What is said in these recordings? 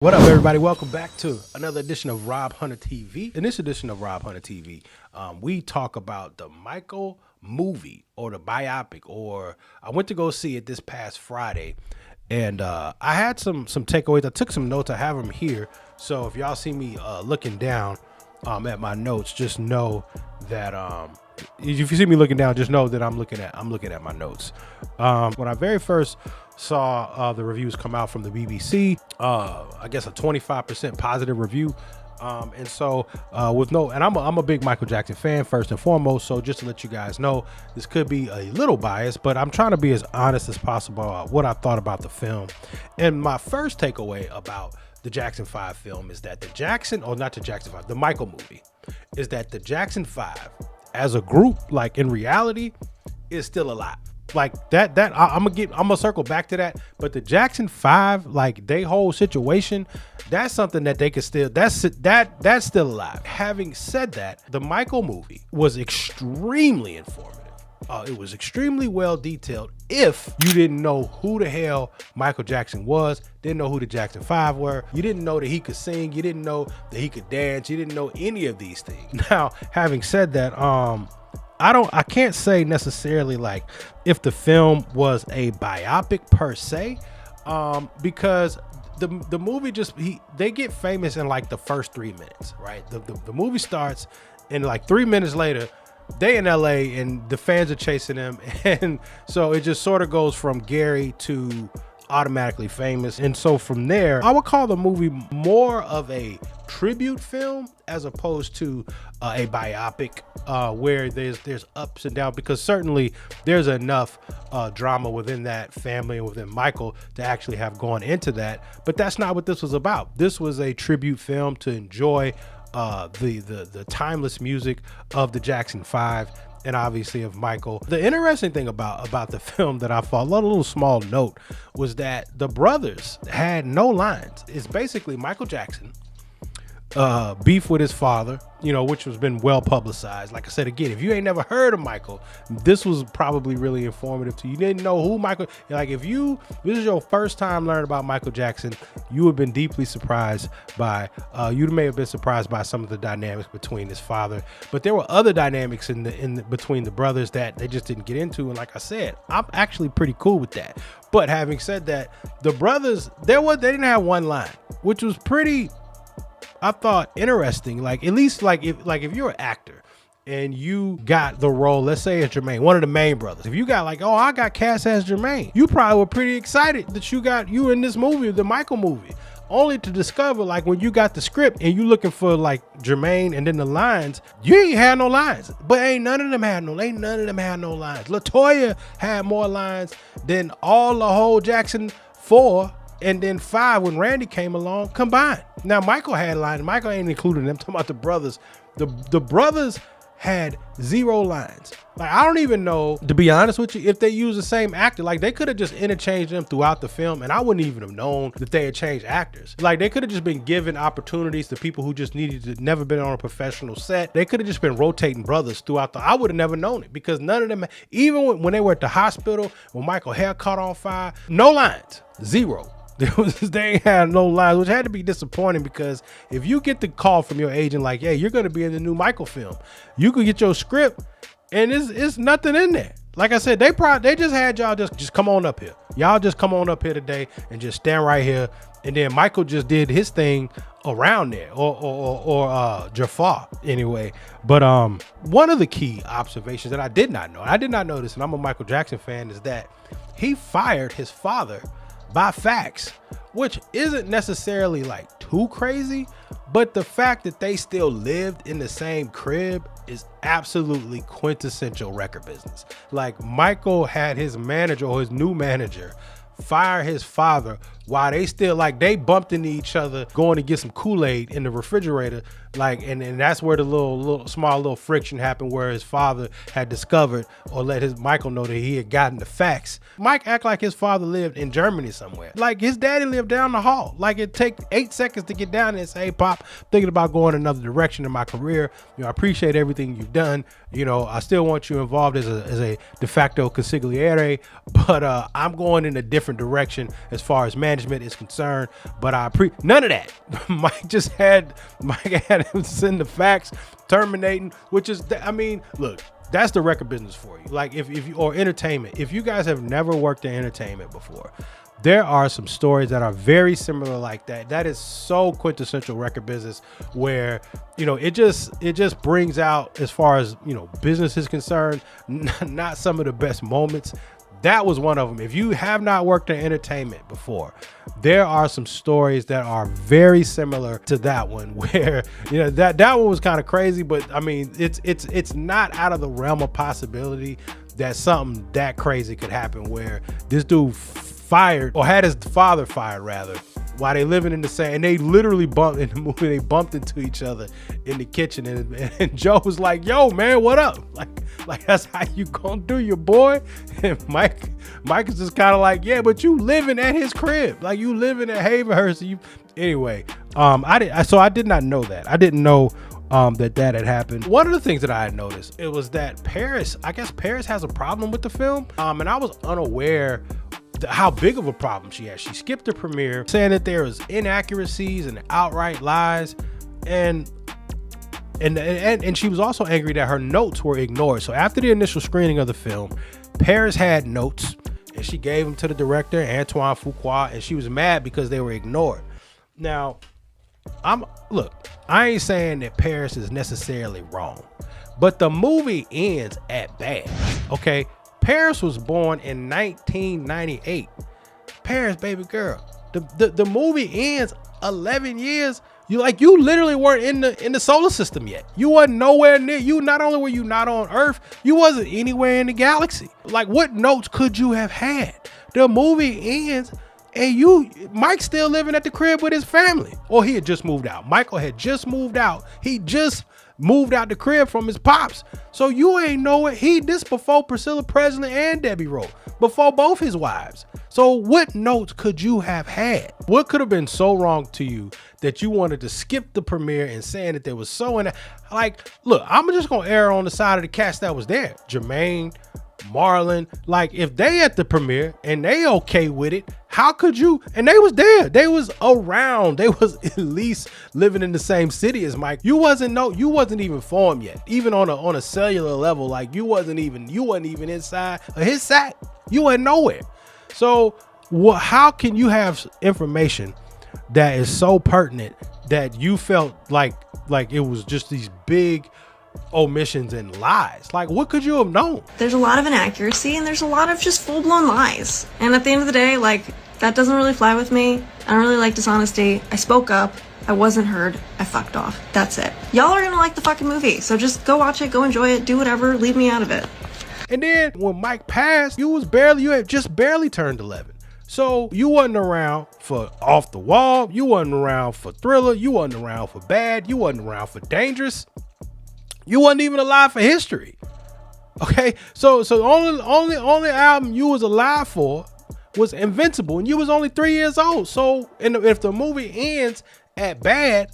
What up, everybody? Welcome back to another edition of Rob Hunter TV. In this edition of Rob Hunter TV, we talk about the Michael movie or the biopic. Or I went to go see it this past Friday, and I had some takeaways. I took some notes. I have them here. So if y'all see me looking down at my notes, just know that if you see me looking down, just know that I'm looking at my notes. When I very first saw the reviews come out from the BBC, I guess a 25% positive review. And so I'm a big Michael Jackson fan first and foremost. So just to let you guys know, this could be a little biased, but I'm trying to be as honest as possible about what I thought about the film. And my first takeaway about the Jackson 5 film is that the Michael movie, is that the Jackson 5 as a group, like in reality, is still alive. Like that I'm gonna circle back to that, but the Jackson 5, like they whole situation, that's something that they could still, that's still alive. Having said that, the Michael movie was extremely informative. It was extremely well detailed. If you didn't know who the hell Michael Jackson was, didn't know who the Jackson 5 were, you didn't know that he could sing, you didn't know that he could dance, you didn't know any of these things. Now, having said that, I can't say necessarily like if the film was a biopic per se, because the movie they get famous in like the first 3 minutes, right? The movie starts, and like 3 minutes later, they in LA and the fans are chasing them, and so it just sort of goes from Gary to automatically famous. And so from there, I would call the movie more of a tribute film as opposed to a biopic, where there's ups and downs, because certainly there's enough drama within that family and within Michael to actually have gone into that. But that's not what this was about. This was a tribute film to enjoy the timeless music of the Jackson 5 and obviously of Michael. The interesting thing about the film that I thought, a little small note, was that the brothers had no lines. It's basically Michael Jackson beef with his father, which has been well publicized. Like I said, again, if you ain't never heard of Michael, this was probably really informative to you. You didn't know who Michael, like if this is your first time learning about Michael Jackson, you have been deeply surprised by, you may have been surprised by some of the dynamics between his father, but there were other dynamics between the brothers that they just didn't get into. And like I said, I'm actually pretty cool with that. But having said that, the brothers, they didn't have one line, which was pretty, I thought, interesting. Like, at least like if you're an actor and you got the role, let's say as Jermaine, one of the main brothers, if you got like, oh, I got cast as Jermaine, you probably were pretty excited that you were in this movie, the Michael movie, only to discover, like, when you got the script and you looking for like Jermaine and then the lines, you ain't had no lines. But ain't none of them had no lines. LaToya had more lines than all the whole Jackson 4 and then 5 when Randy came along combined. Now Michael had lines. Michael ain't including them. I'm talking about the brothers. The brothers had 0 lines. Like, I don't even know, to be honest with you, if they use the same actor. Like, they could have just interchanged them throughout the film, and I wouldn't even have known that they had changed actors. Like, they could have just been given opportunities to people who just never been on a professional set. They could have just been rotating brothers throughout I would have never known it, because none of them, even when they were at the hospital, when Michael's hair caught on fire, no lines, 0. They had no lines, which had to be disappointing, because if you get the call from your agent like, hey, you're going to be in the new Michael film, you could get your script and it's nothing in there. Like I said, they just had y'all just come on up here. Y'all just come on up here today and just stand right here. And then Michael just did his thing around there, or Jaafar anyway. But one of the key observations that I did not know this, and I'm a Michael Jackson fan, is that he fired his father by fax, which isn't necessarily like too crazy, but the fact that they still lived in the same crib is absolutely quintessential record business. Like, Michael had his manager, or his new manager, fire his father while they still, like, they bumped into each other going to get some Kool-Aid in the refrigerator, like, and that's where the little friction happened, where his father had discovered or let his Michael know that he had gotten the fax. Mike act like his father lived in Germany somewhere. Like, his daddy lived down the hall. Like, it take 8 seconds to get down there and say, hey, Pop, thinking about going another direction in my career. I appreciate everything you've done. I still want you involved as a de facto consigliere, but I'm going in a different direction as far as management management is concerned, but none of that. Mike had him send the fax terminating, which is, I mean, look, that's the record business for you. Like if you, or entertainment, if you guys have never worked in entertainment before, there are some stories that are very similar like that. That is so quintessential record business where, you know, it just brings out, as far as, you know, business is concerned, not some of the best moments. That was one of them. If you have not worked in entertainment before, there are some stories that are very similar to that one where, you know, that one was kind of crazy, but I mean, it's not out of the realm of possibility that something that crazy could happen where this dude fired, or had his father fired rather, while they living in the same, and they literally bumped in the movie, they bumped into each other in the kitchen, and Joe was like, yo man, what up? Like that's how you gonna do your boy? And Mike is just kind of like, yeah, but you living at his crib, like you living at Havenhurst. Anyway, I did not know that. I didn't know that had happened. One of the things that I had noticed, it was that Paris has a problem with the film, and I was unaware how big of a problem she has. She skipped the premiere, saying that there was inaccuracies and outright lies, and she was also angry that her notes were ignored. So after the initial screening of the film, Paris had notes and she gave them to the director, Antoine Fuqua, and she was mad because they were ignored. Now, I ain't saying that Paris is necessarily wrong, but the movie ends at bad, okay? Paris was born in 1998. Paris, baby girl. The movie ends 11 years. You literally weren't in the solar system yet. You wasn't nowhere near. Not only were you not on Earth, you wasn't anywhere in the galaxy. Like, what notes could you have had? The movie ends and Mike's still living at the crib with his family. Or he had just moved out. Michael had just moved out. He just moved out the crib from his pops. So you ain't know it. This before Priscilla Presley and Debbie wrote, before both his wives. So what notes could you have had? What could have been so wrong to you that you wanted to skip the premiere and saying that there was look, I'm just gonna err on the side of the cast that was there. Jermaine, Marlon, like if they at the premiere and they okay with it, how could you? And they was there, they was around, they was at least living in the same city as Mike. You wasn't even formed yet, even on a cellular level. Like you wasn't even inside of his sack. You wasn't nowhere. So how can you have information that is so pertinent that you felt like it was just these big omissions and lies? Like, what could you have known? There's a lot of inaccuracy and there's a lot of just full-blown lies. And at the end of the day, like, that doesn't really fly with me. I don't really like dishonesty. I spoke up. I wasn't heard. I fucked off. That's it. Y'all are gonna like the fucking movie, so just go watch it, go enjoy it, do whatever, leave me out of it. And then when Mike passed, you had just barely turned 11. So you wasn't around for Off the Wall. You wasn't around for Thriller. You wasn't around for Bad. You wasn't around for Dangerous. You wasn't even alive for History. Okay, so the only album you was alive for was Invincible, and you was only 3 years old. So if the movie ends at bad,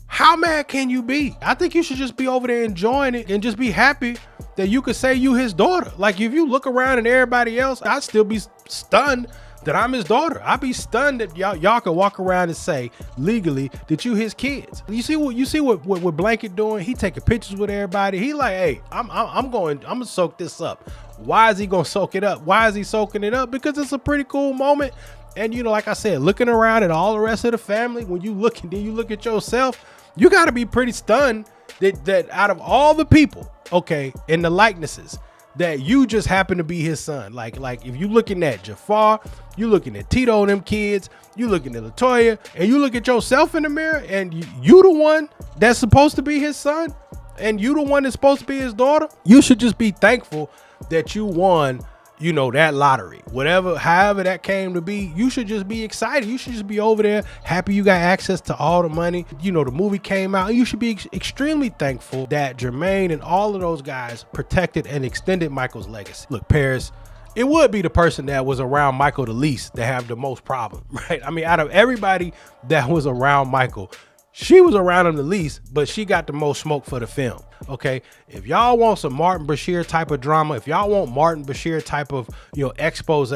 how mad can you be? I think you should just be over there enjoying it and just be happy that you could say you his daughter. Like if you look around and everybody else, I'd still be stunned that I'm his daughter. I'd be stunned that y'all could walk around and say legally that you his kids. You see what Blanket doing? He taking pictures with everybody. He like, hey, I'm gonna soak this up. Why is he gonna soak it up? Why is he soaking it up? Because it's a pretty cool moment. And you know, like I said, looking around at all the rest of the family, when you look and then you look at yourself, you gotta be pretty stunned that out of all the people, okay, in the likenesses, that you just happen to be his son. Like if you looking at Jaafar, you looking at Tito and them kids, you looking at LaToya, and you look at yourself in the mirror, and you the one that's supposed to be his son, and you the one that's supposed to be his daughter, you should just be thankful that you won, you know, that lottery. However that came to be, you should just be excited. You should just be over there happy you got access to all the money. You know, the movie came out, and you should be extremely thankful that Jermaine and all of those guys protected and extended Michael's legacy. Look, Paris, it would be the person that was around Michael the least that have the most problem, right? I mean, out of everybody that was around Michael, she was around him the least, but she got the most smoke for the film. Okay, if y'all want some Martin Bashir type of drama, if y'all want Martin Bashir type of, you know, expose,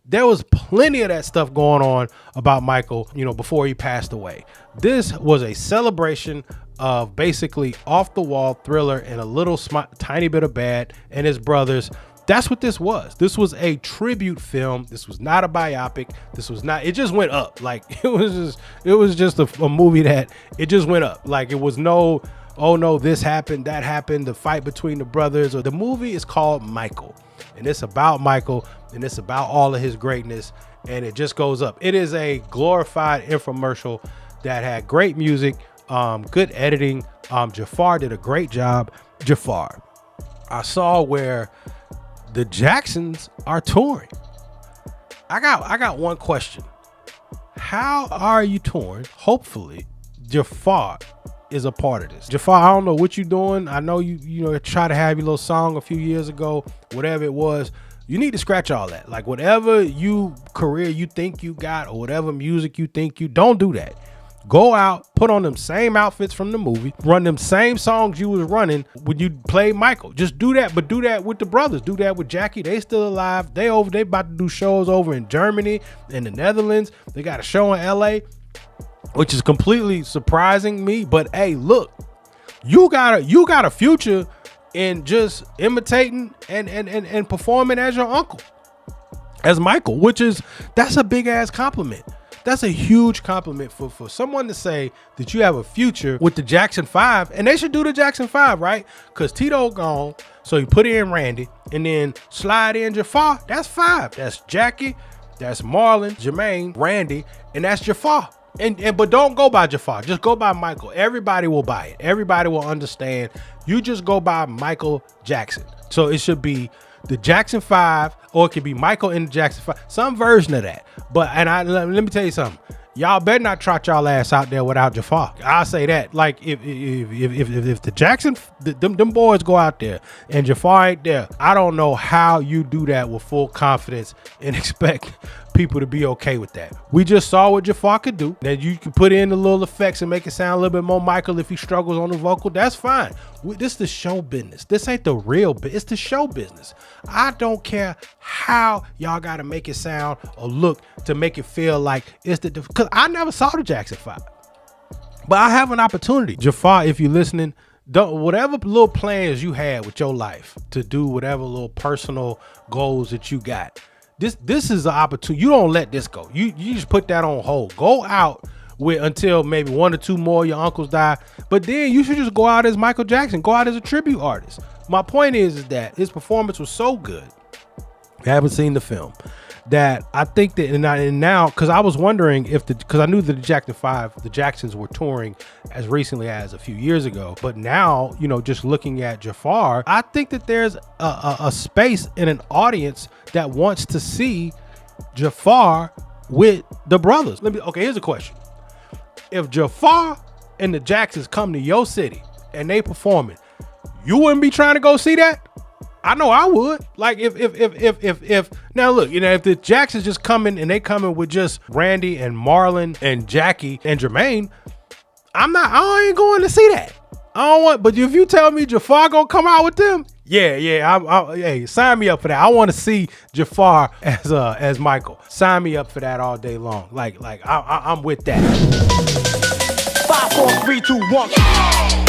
There was plenty of that stuff going on about Michael, before he passed away. This was a celebration of basically off the wall Thriller and a little tiny bit of Bad and his brothers. That's what this was. This was a tribute film. This was not a biopic. It just went up. Like it was just a movie that it just went up. Like it was no, oh no, this happened, that happened, the fight between the brothers. Or the movie is called Michael, and it's about Michael, and it's about all of his greatness, and it just goes up. It is a glorified infomercial that had great music, good editing. Jaafar did a great job. Jaafar, I saw where the Jacksons are touring. I got one question. How are you touring? Hopefully, Jaafar is a part of this. Jaafar, I don't know what you're doing. I know you try to have your little song a few years ago, whatever it was. You need to scratch all that. Like whatever career you think you got or whatever music you think don't do that. Go out, put on them same outfits from the movie, run them same songs you was running when you played Michael. Just do that, but do that with the brothers. Do that with Jackie. They still alive. They about to do shows over in Germany and the Netherlands. They got a show in LA, which is completely surprising me. But hey, look, you got a future in just imitating and performing as your uncle, as Michael, that's a big ass compliment. That's a huge compliment for someone to say that you have a future with the Jackson 5, and they should do the Jackson 5, right? Because Tito gone, so you put in Randy and then slide in Jaafar. That's 5. That's Jackie, that's Marlon, Jermaine, Randy, and that's Jaafar. But don't go by Jaafar. Just go by Michael. Everybody will buy it. Everybody will understand. You just go by Michael Jackson. So it should be the Jackson 5, or it could be Michael in the Jackson 5, some version of that. But let me tell you something. Y'all better not trot y'all ass out there without Jaafar. I'll say that. Like if the Jackson, them boys go out there and Jaafar ain't there, I don't know how you do that with full confidence and expect people to be okay with that. We just saw what Jaafar could do. That you can put in the little effects and make it sound a little bit more Michael if he struggles on the vocal. That's fine. This is the show business. This ain't the real business. It's the show business. I don't care how y'all got to make it sound or look to make it feel like it's because I never saw the Jackson 5, but I have an opportunity. Jaafar, if you're listening, whatever little plans you had with your life to do whatever little personal goals that you got, this is an opportunity. You don't let this go. You just put that on hold. Go out until maybe 1 or 2 more of your uncles die, but then you should just go out as Michael Jackson. Go out as a tribute artist. My point is that his performance was so good. I haven't seen the film. That I think that and now because I was wondering because I knew that the Jackson 5, the Jacksons were touring as recently as a few years ago, but now just looking at Jaafar, I think that there's a space in an audience that wants to see Jaafar with the brothers. Here's a question. If Jaafar and the Jacksons come to your city and they performing, you wouldn't be trying to go see that? I know I would. Like if now look, if the Jacksons just coming and they coming with just Randy and Marlon and Jackie and Jermaine, I ain't going to see that. I don't want. But if you tell me Jaafar gonna come out with them, hey, sign me up for that. I want to see Jaafar as Michael. Sign me up for that all day long. Like I'm with that. 5, 4, 3, 2, 1.